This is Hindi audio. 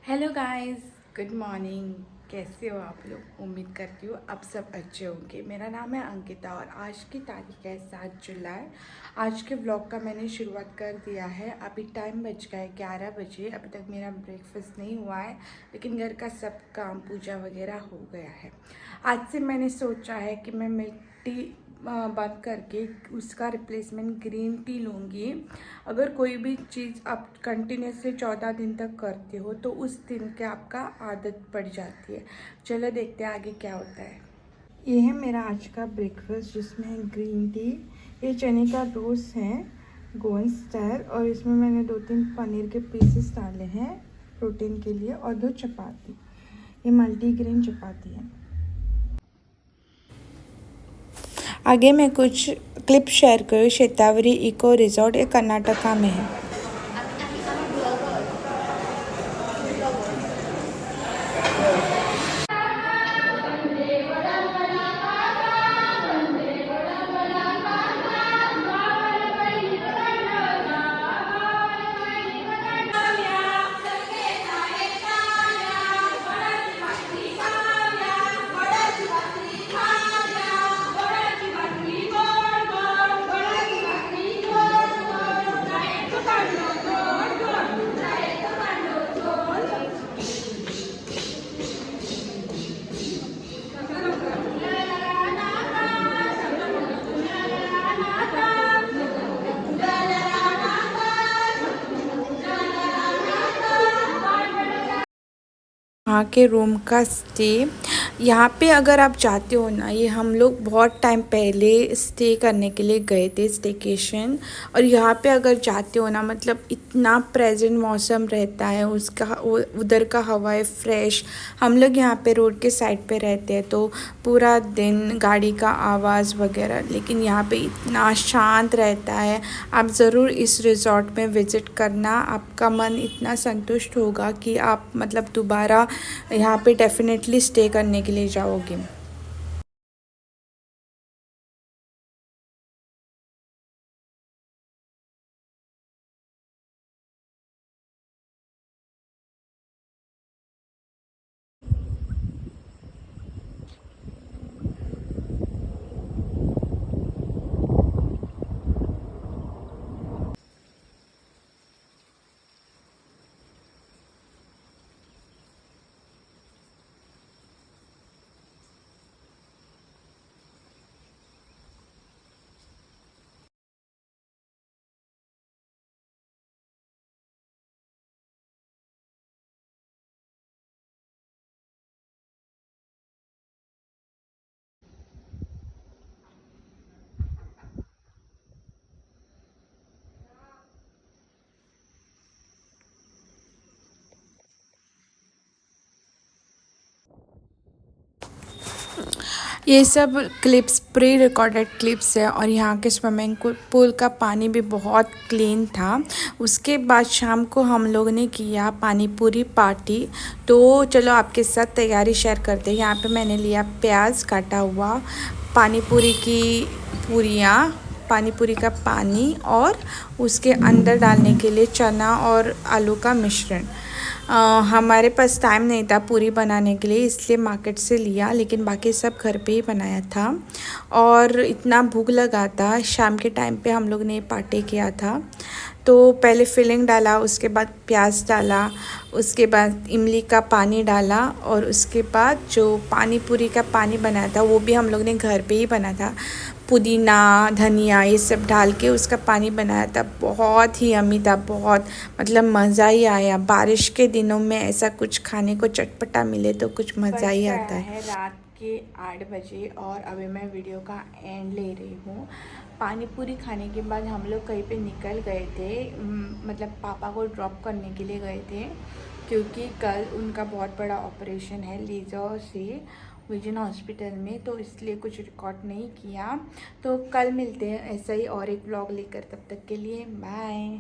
Hello guys, good morning. कैसे हो आप लोग? उम्मीद करती हूँ आप सब अच्छे होंगे। मेरा नाम है अंकिता और आज की तारीख है 7 जुलाई। आज के ब्लॉग का मैंने शुरुआत कर दिया है। अभी टाइम बज गया है 11 बजे। अभी तक मेरा ब्रेकफास्ट नहीं हुआ है, लेकिन घर का सब काम पूजा वगैरह हो गया है। आज से मैंने सोचा है कि मैं मिल्क टी बंद करके उसका रिप्लेसमेंट ग्रीन टी लूँगी। अगर कोई भी चीज़ आप कंटिन्यूसली 14 दिन तक करते हो तो उस दिन के आपका आदत पड़ जाती है। चलो देखते हैं आगे क्या होता है। ये है मेरा आज का ब्रेकफास्ट, जिसमें है ग्रीन टी, ये चने का रोस्ट है गोवन स्टाइल, और इसमें मैंने 2-3 पनीर के पीसेस डाले हैं प्रोटीन के लिए, और 2 चपाती। ये मल्टीग्रेन चपाती है। आगे मैं कुछ क्लिप शेयर करूँ। शेतावरी इको रिजॉर्ट, ये कर्नाटका में है। वहाँ के रूम का स्टे, यहाँ पे अगर आप जाते हो ना, ये हम लोग बहुत टाइम पहले स्टे करने के लिए गए थे, स्टेकेशन। और यहाँ पे अगर जाते हो ना, मतलब इतना प्रेजेंट मौसम रहता है उसका, उधर का हवाएं फ्रेश। हम लोग यहाँ पे रोड के साइड पे रहते हैं तो पूरा दिन गाड़ी का आवाज़ वगैरह, लेकिन यहाँ पे इतना शांत रहता है। आप ज़रूर इस रिज़ॉर्ट में विज़िट करना, आपका मन इतना संतुष्ट होगा कि आप मतलब दोबारा यहाँ पे डेफिनेटली स्टे करने के लिए जाओगे। ये सब क्लिप्स प्री रिकॉर्डेड क्लिप्स है, और यहाँ के स्विमिंग पूल का पानी भी बहुत क्लीन था। उसके बाद शाम को हम लोग ने किया पानी पूरी पार्टी। तो चलो आपके साथ तैयारी शेयर करते हैं। यहाँ पे मैंने लिया प्याज काटा हुआ, पानी पूरी की पूरियाँ, पानी पूरी का पानी, और उसके अंदर डालने के लिए चना और आलू का मिश्रण। हमारे पास टाइम नहीं था पूरी बनाने के लिए, इसलिए मार्केट से लिया, लेकिन बाकी सब घर पे ही बनाया था। और इतना भूख लगा था, शाम के टाइम पे हम लोग ने पार्टी किया था। तो पहले फिलिंग डाला, उसके बाद प्याज डाला, उसके बाद इमली का पानी डाला, और उसके बाद जो पानी पूरी का पानी बनाया था वो भी हम लोग ने घर पे ही बना था। पुदीना, धनिया, ये सब डाल के उसका पानी बनाया था। बहुत ही यम्मी था, बहुत मतलब मज़ा ही आया। बारिश के दिनों में ऐसा कुछ खाने को चटपटा मिले तो कुछ मज़ा ही आता है। रात के 8 बजे और अभी मैं वीडियो का एंड ले रही हूँ। पानी पूरी खाने के बाद हम लोग कहीं पे निकल गए थे, मतलब पापा को ड्रॉप करने के लिए गए थे, क्योंकि कल उनका बहुत बड़ा ऑपरेशन है लीजर से विजन हॉस्पिटल में, तो इसलिए कुछ रिकॉर्ड नहीं किया। तो कल मिलते हैं ऐसा ही और एक व्लॉग लेकर, तब तक के लिए बाय।